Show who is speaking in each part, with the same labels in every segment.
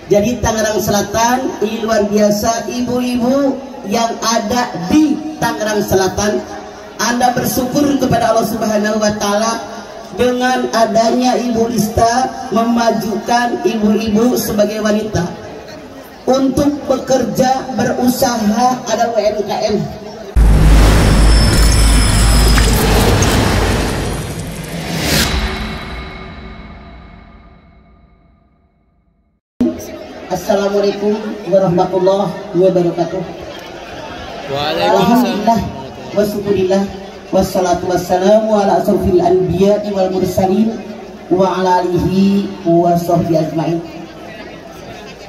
Speaker 1: Jadi Tangerang Selatan ini luar biasa, ibu-ibu yang ada di Tangerang Selatan, Anda bersyukur kepada Allah Subhanahu wa Ta'ala dengan adanya Ibu Lista memajukan ibu-ibu sebagai wanita untuk bekerja, berusaha, ada UMKM. Assalamualaikum warahmatullahi wabarakatuh. Alhamdulillah wa syukurillah wassalatu wassalamu ala asrofil anbiya'i wal mursalin wa ala alihi wa sahbihi ajma'in.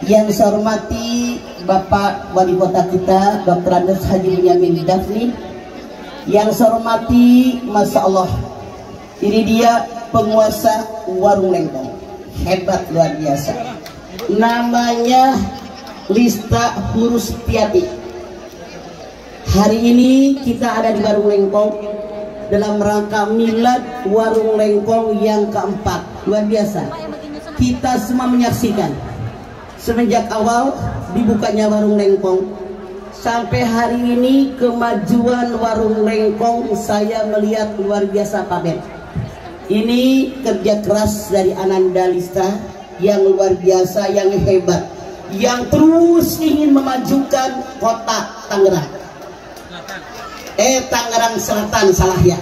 Speaker 1: Yang saya hormati Bapak Wali Kota kita Dr. Andes Haji Bunyamin Dafni. Yang saya hormati, Masya Allah, ini dia penguasa warung lengkong, hebat luar biasa, namanya Lista Hurusetiati. Hari ini kita ada di warung lengkong dalam rangka milad warung lengkong yang keempat. Luar biasa, kita semua menyaksikan semenjak awal dibukanya warung lengkong sampai hari ini kemajuan warung lengkong saya melihat luar biasa, Pak Ben. Ini kerja keras dari Ananda Lista yang luar biasa, yang hebat, yang terus ingin memajukan kota Tangerang. Tangerang Selatan, salah ya.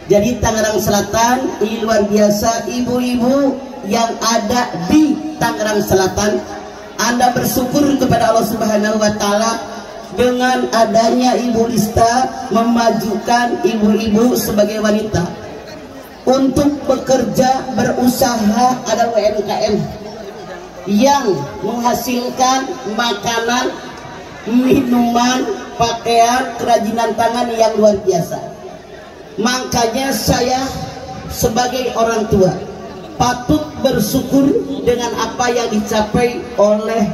Speaker 1: Jadi Tangerang Selatan ini luar biasa, ibu-ibu yang ada di Tangerang Selatan, Anda bersyukur kepada Allah Subhanahu wa Ta'ala dengan adanya Ibu Lista memajukan ibu-ibu sebagai wanita untuk bekerja, berusaha, ada UMKM yang menghasilkan makanan, minuman, pakaian, kerajinan tangan yang luar biasa. Makanya saya sebagai orang tua patut bersyukur dengan apa yang dicapai oleh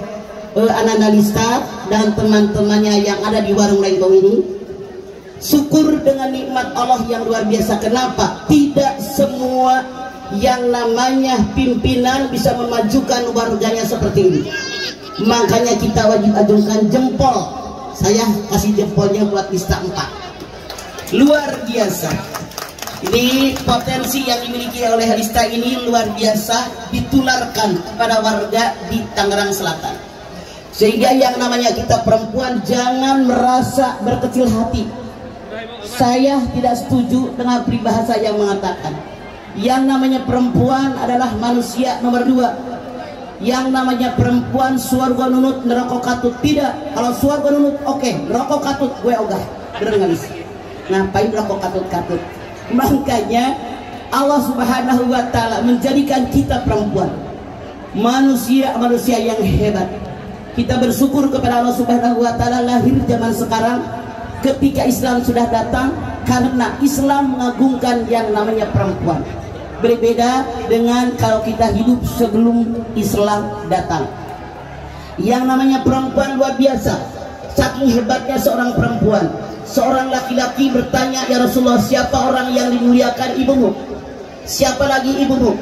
Speaker 1: Ananda Lista dan teman-temannya yang ada di warung lengkong ini. Syukur dengan nikmat Allah yang luar biasa. Kenapa? Tidak semua yang namanya pimpinan bisa memajukan warganya seperti ini. Makanya kita wajib ajungkan jempol. Saya kasih jempolnya buat Lista 4. Luar biasa. Ini potensi yang dimiliki oleh Lista ini luar biasa, ditularkan kepada warga di Tangerang Selatan. Sehingga yang namanya kita perempuan jangan merasa berkecil hati. Saya tidak setuju dengan peribahasa yang mengatakan yang namanya perempuan adalah manusia nomor 2. Yang namanya perempuan surga nunut neraka katut. Tidak. Kalau surga nunut oke, neraka katut gue ogah. Bener nggak bisa? Ngapain neraka katut-katut? Makanya Allah Subhanahu wa Ta'ala menjadikan kita perempuan manusia yang hebat. Kita bersyukur kepada Allah Subhanahu wa Ta'ala lahir zaman sekarang ketika Islam sudah datang, karena Islam mengagungkan yang namanya perempuan. Berbeda dengan kalau kita hidup sebelum Islam datang. Yang namanya perempuan luar biasa. Saking hebatnya seorang perempuan, seorang laki-laki bertanya, ya Rasulullah, siapa orang yang dimuliakan ibumu? Siapa lagi ibumu?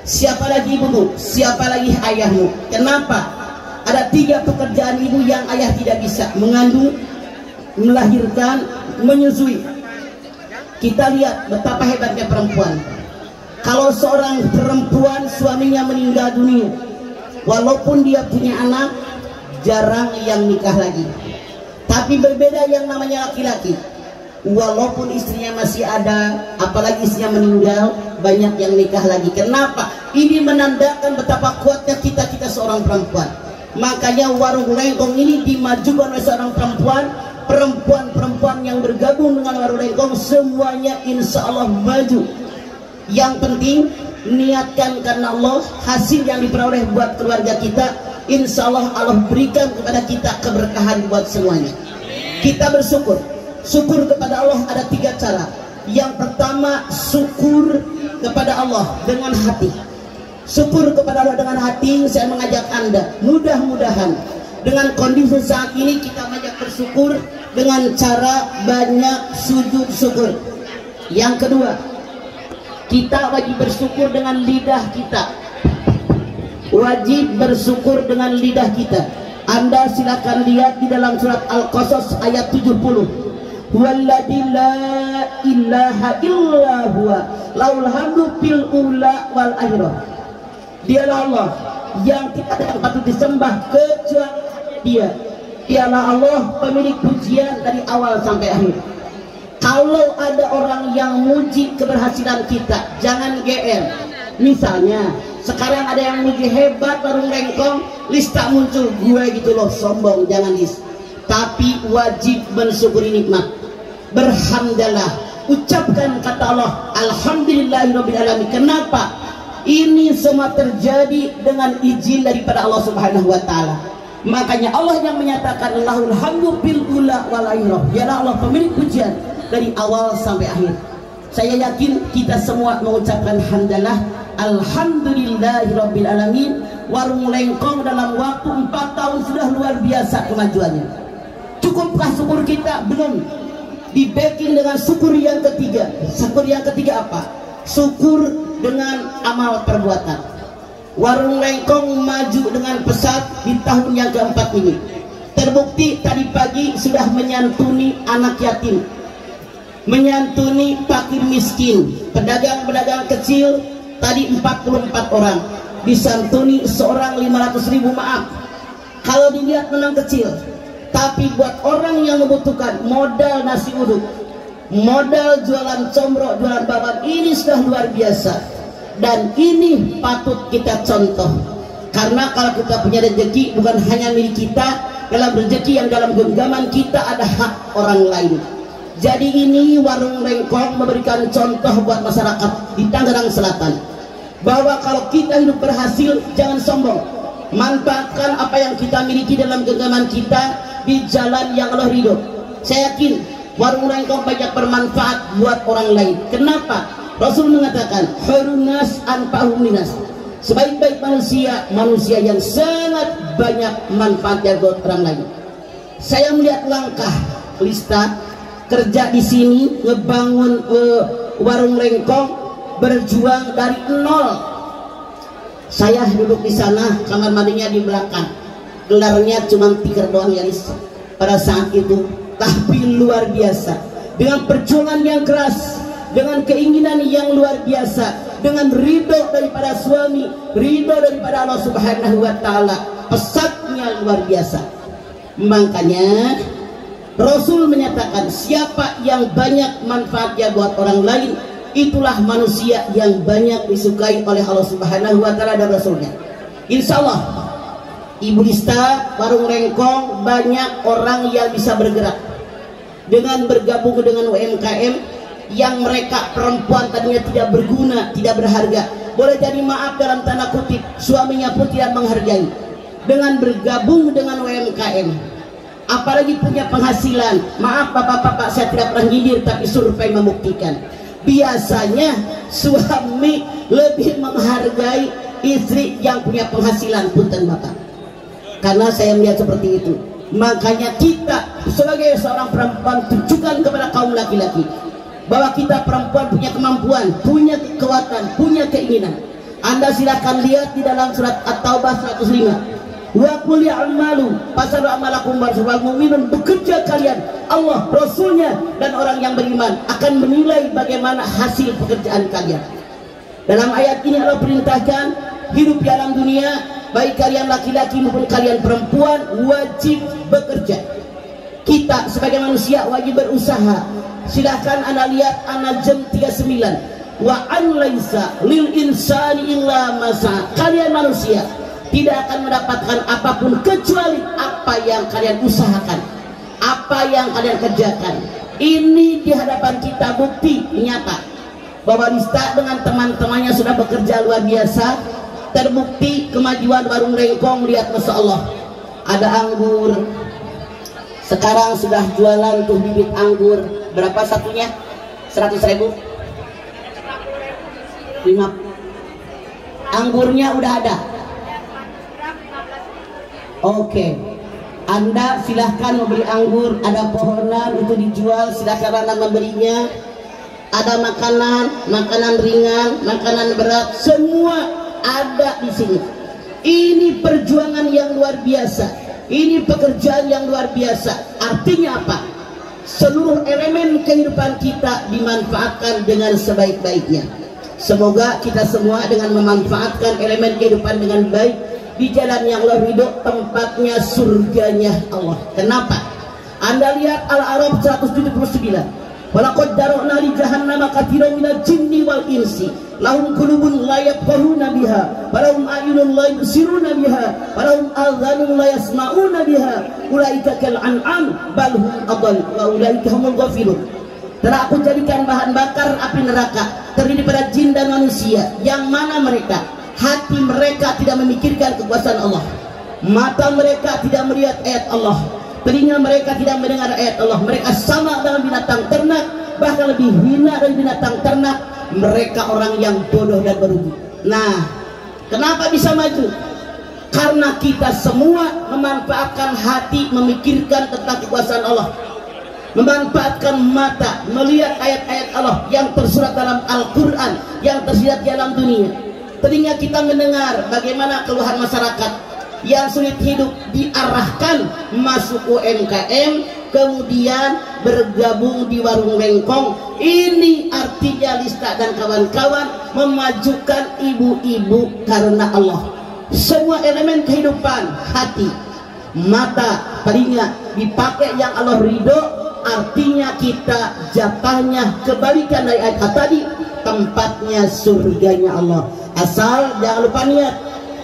Speaker 1: Siapa lagi ibumu? Siapa lagi ayahmu? Kenapa? Ada 3 pekerjaan ibu yang ayah tidak bisa: mengandung, melahirkan, menyusui. Kita lihat betapa hebatnya perempuan. Kalau seorang perempuan suaminya meninggal dunia, walaupun dia punya anak, jarang yang nikah lagi. Tapi berbeda yang namanya laki-laki, walaupun istrinya masih ada, apalagi istrinya meninggal, banyak yang nikah lagi. Kenapa? Ini menandakan betapa kuatnya kita seorang perempuan. Makanya warung lengkong ini dimajukan oleh seorang perempuan. Perempuan-perempuan yang bergabung dengan warung lengkong semuanya insya Allah maju. Yang penting niatkan karena Allah. Hasil yang diperoleh buat keluarga kita, insya Allah Allah berikan kepada kita keberkahan buat semuanya. Kita bersyukur. Syukur kepada Allah ada 3 cara. Yang pertama, syukur kepada Allah dengan hati. Syukur kepada Allah dengan hati. Saya mengajak Anda, mudah-mudahan dengan kondisi saat ini kita banyak bersyukur dengan cara banyak sujud syukur. Yang kedua, kita wajib bersyukur dengan lidah kita. wajib bersyukur dengan lidah kita. Anda silakan lihat di dalam surat Al-Qasas ayat 70. Huwallazi la ilaha illa huwa laul hamdu fil ula wal akhirah. Dialah Allah yang tidak ada yang patut disembah kecuali Dia. Dialah Allah pemilik pujian dari awal sampai akhir. Kalau ada orang yang muji keberhasilan kita, jangan GR. Misalnya sekarang ada yang muji hebat warung rengkong, list tak muncul gue gitu loh, sombong, jangan list. Tapi wajib mensyukuri nikmat. Berhamdalah, ucapkan kata Allah alhamdulillahirabbil alamin. Kenapa? Ini semua terjadi dengan izin daripada Allah Subhanahu wa taala. Makanya Allah yang menyatakan Allahul hamdu bil ula wal akhirah. Dialah Allah pemilik pujian dari awal sampai akhir. Saya yakin kita semua mengucapkan hamdalah alhamdulillahirabbil alamin. Warung lengkong dalam waktu 4 tahun sudah luar biasa kemajuannya. Cukupkah syukur kita? Belum. Di backing dengan syukur yang ketiga. Syukur yang ketiga apa? Syukur dengan amal perbuatan. Warung lengkong maju dengan pesat di tahun yang keempat ini. Terbukti tadi pagi sudah menyantuni anak yatim, menyantuni fakir miskin, pedagang-pedagang kecil tadi 44 orang, disantuni seorang 500.000. Maaf kalau dilihat menang kecil, tapi buat orang yang membutuhkan modal nasi uduk, modal jualan comro, jualan babak, ini sudah luar biasa. Dan ini patut kita contoh. Karena kalau kita punya rezeki bukan hanya milik kita, dalam rezeki yang dalam genggaman kita ada hak orang lain. Jadi ini warung lengkong memberikan contoh buat masyarakat di Tangerang Selatan, bahwa kalau kita hidup berhasil jangan sombong. Manfaatkan apa yang kita miliki dalam genggaman kita di jalan yang Allah ridho. Saya yakin warung lengkong banyak bermanfaat buat orang lain. Kenapa? Rasul mengatakan khairun-nas anfa'uhum linnas. Sebaik-baik manusia, manusia yang sangat banyak manfaatnya buat orang lain. Saya melihat langkah Lista kerja di sini, ngebangun warung lengkong, berjuang dari nol. Saya duduk di sana, kamar mandinya di belakang. Gelarnya cuma tikar doang ya Lista pada saat itu, tapi luar biasa. Dengan perjuangan yang keras, dengan keinginan yang luar biasa, dengan ridho daripada suami, ridho daripada Allah Subhanahu wa taala, pesatnya luar biasa. Makanya Rasul menyatakan siapa yang banyak manfaatnya buat orang lain, itulah manusia yang banyak disukai oleh Allah Subhanahu wa taala dan Rasulnya. Insya Allah Ibu Lista, warung lengkong banyak orang yang bisa bergerak dengan bergabung dengan UMKM yang mereka perempuan tadinya tidak berguna, tidak berharga, boleh jadi maaf dalam tanda kutip, suaminya pun tidak menghargai. Dengan bergabung dengan UMKM, apalagi punya penghasilan, maaf bapak-bapak saya tidak pernah nyindir, tapi survei membuktikan biasanya suami lebih menghargai istri yang punya penghasilan, punten bapak, karena saya melihat seperti itu. Makanya kita sebagai seorang perempuan tunjukkan kepada kaum laki-laki bahwa kita perempuan punya kemampuan, punya kekuatan, punya keinginan. Anda silakan lihat di dalam surat At-Taubah 105. Wa qul ya'malu fasalu amalakum wal mu'minun, bekerja kalian, Allah, Rasulnya dan orang yang beriman akan menilai bagaimana hasil pekerjaan kalian. Dalam ayat ini Allah perintahkan hidup di alam dunia, baik kalian laki-laki maupun kalian perempuan wajib bekerja. Kita sebagai manusia wajib berusaha. Silahkan Anda lihat Anda jam 39. Wa an laisa lil insani illa masa. Kalian manusia tidak akan mendapatkan apapun kecuali apa yang kalian usahakan, apa yang kalian kerjakan. Ini di hadapan kita bukti nyata bahwa Lista dengan teman-temannya sudah bekerja luar biasa. Terbukti kemajuan warung lengkong. Lihat Masya Allah, ada anggur. Sekarang sudah jualan tuh bibit anggur. Berapa satunya? 100.000? 5. Anggurnya udah ada. Oke. Anda silahkan membeli anggur. Ada pohonan itu dijual. Silahkan Anda membelinya. Ada makanan, makanan ringan, makanan berat, semua ada di sini. Ini perjuangan yang luar biasa, ini pekerjaan yang luar biasa. Artinya apa? Seluruh elemen kehidupan kita dimanfaatkan dengan sebaik-baiknya. Semoga kita semua dengan memanfaatkan elemen kehidupan dengan baik di jalan yang Allah ridho, tempatnya surganya Allah. Kenapa? Anda lihat Al-A'raf 179. Walaqad dara'na li jahannama katsiran minal jinni wal insi lahum qulubun la yafqahuna biha wa lahum a'yunun la yubsiruna biha wa lahum adhanun la yasma'una biha ulaika kal an'am bal hum adall wa ulaika humul ghafilun. Telah aku jadikan bahan bakar api neraka terdiri pada jin dan manusia, yang mana mereka hati mereka tidak memikirkan kekuasaan Allah, mata mereka tidak melihat ayat Allah, telinga mereka tidak mendengar ayat Allah. Mereka sama dengan binatang ternak, bahkan lebih hina dari binatang ternak. Mereka orang yang bodoh dan merugi. Nah, kenapa bisa maju? Karena kita semua memanfaatkan hati, memikirkan tentang kekuasaan Allah, memanfaatkan mata, melihat ayat-ayat Allah yang tersurat dalam Al-Quran, yang tersirat di alam dunia. Telinga kita mendengar bagaimana keluhan masyarakat yang sulit hidup, diarahkan masuk UMKM, kemudian bergabung di warung lengkong. Ini artinya Lista dan kawan-kawan memajukan ibu-ibu karena Allah. Semua elemen kehidupan, hati, mata, telinga dipakai yang Allah ridho, artinya kita jatahnya kebalikan dari ayat tadi, tempatnya surganya Allah. Asal jangan lupa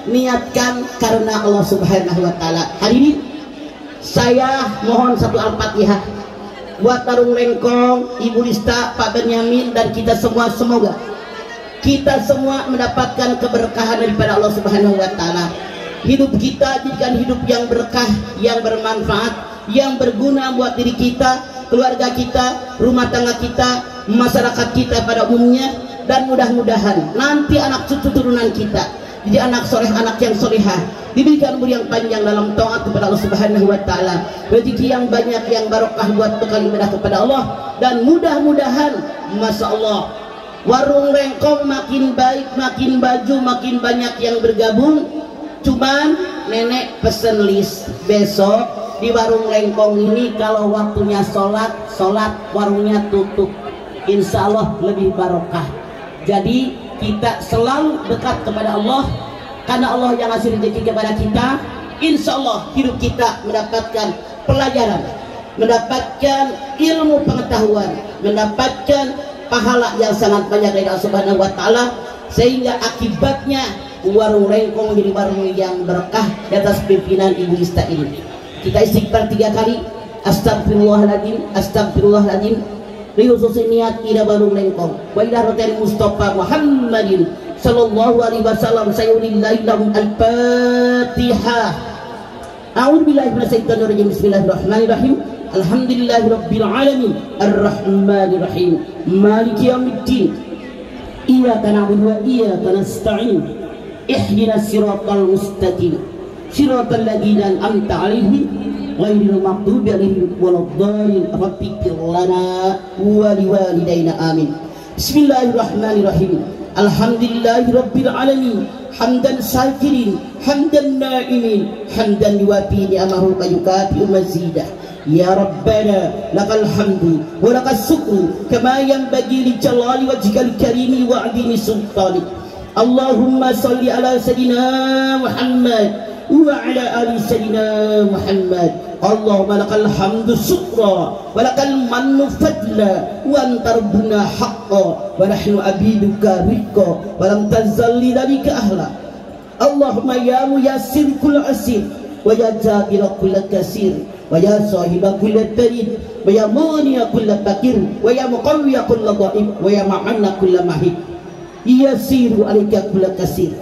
Speaker 1: niatkan karena Allah Subhanahu wa taala. Hadirin, saya mohon satu Al-Fatihah buat warung lengkong, Ibu Lista, Pak Benyamin, dan kita semua. Semoga kita semua mendapatkan keberkahan daripada Allah Subhanahu wa taala. Hidup kita jadikan hidup yang berkah, yang bermanfaat, yang berguna buat diri kita, keluarga kita, rumah tangga kita, masyarakat kita pada umumnya, dan mudah-mudahan nanti anak cucu turunan kita jadi anak soleh, anak yang solehah, diberikan umur yang panjang dalam taat kepada Allah Subhanahu wa taala, rezeki yang banyak, yang barokah buat bekal ibadah kepada Allah. Dan mudah-mudahan, masya Allah, warung lengkong makin baik, makin baju, makin banyak yang bergabung. Cuman nenek pesen list, besok di warung lengkong ini kalau waktunya sholat warungnya tutup. Insya Allah lebih barokah. Jadi kita selalu dekat kepada Allah, karena Allah yang ngasih rezeki kepada kita. Insya Allah hidup kita mendapatkan pelajaran, mendapatkan ilmu pengetahuan, mendapatkan pahala yang sangat banyak dari Allah Subhanahu wa taala, sehingga akibatnya warung lengkong menjadi warung yang berkah di atas pimpinan Ibu Lista ini. Kita istighfar 3 kali, astagfirullahaladzim, astagfirullahaladzim. Khusus niat ila warung lengkong wa ila rotel Mustafa Muhammadin sallallahu alaihi wasallam. Sayulillahi lahum al-Fatihah. A'udzubillahi minasyaitonir rajim. Bismillahirrahmanirrahim. Alhamdulillahi rabbil alamin arrahmanir rahim maliki yaumiddin iyyaka na'budu wa iyyaka nasta'in ihdinas siratal mustaqim siratal ladzina an'amta 'alaihim ghairil maghdubi 'alaihim waladdallin rabbikfir lana wa liwalidayna amin. Bismillahirrahmanirrahim. Alhamdulillahi rabbil alamin hamdan syakirin hamdan na'imin hamdan yuwafi ni'amahu wa yukafi'u mazidah. Ya Rabbana lakal hamdu wa lakas syukru kama yanbaghi li jalali wajhikal karimi wa 'azimi sultanik. Allahumma shalli ala sayidina Muhammad wa ala ali sayyidina Muhammad. Allahumma lakal hamdu syukra wa lakal mannu fadla wa anta rabbuna haqqa wa nahnu abiduka riqqa wa lam tazalli dhalika ahla. Allahumma ya muyassir kull asir wa ya jabir kull kasir wa ya sahiba kull tarid wa ya mani'a kull fakir wa ya muqawwiya kull dhaif wa ya ma'anna kull mahid. Yasiru alayka kull kasir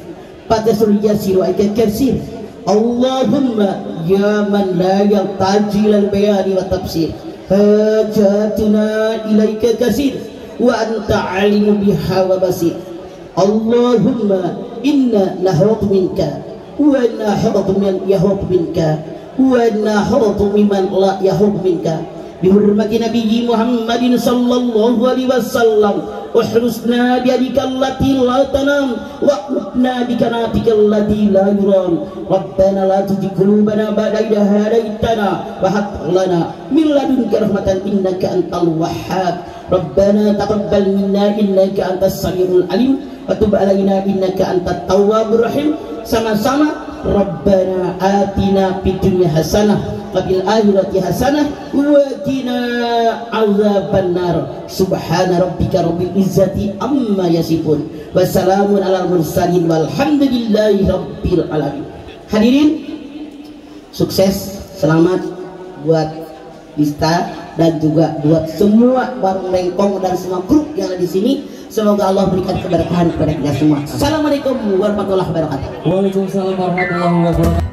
Speaker 1: fatasul yasiru alayka kasir. Allahumma ya man la yahtaji lil bayani wa tafsir hajatuna ilaika kasir wa anta alimu biha wa basir. Allahumma inna nahrutu minka wa inna haratu min yahutu minka wa inna haratu mimman la yahutu minka. Bihurmati Nabi Muhammadin sallallahu alaihi wasallam uhrusna biadika allati la tanam wa'udna bikanatika allati la yuram rabbana la tuzigh qulubana ba'da idh hadaitana wa hab lana min ladunka rahmatan innaka antal wahhab rabbana taqabbal minna innaka antas samiul alim wa tub alaina innaka antat tawwabur rahim. Sama-sama rabbana atina fid dunya hasanah wa fil akhirati hasanah wa qina adzabannar subhana rabbika rabbil izzati amma yasifun wa salamun alal mursalin walhamdulillahi rabbil alamin. Hadirin, sukses, selamat buat Bista dan juga buat semua warung Lengkong dan semua grup yang ada di sini. Semoga Allah berikan keberkahan kepada kita semua. Assalamualaikum warahmatullahi wabarakatuh.
Speaker 2: Waalaikumsalam warahmatullahi wabarakatuh.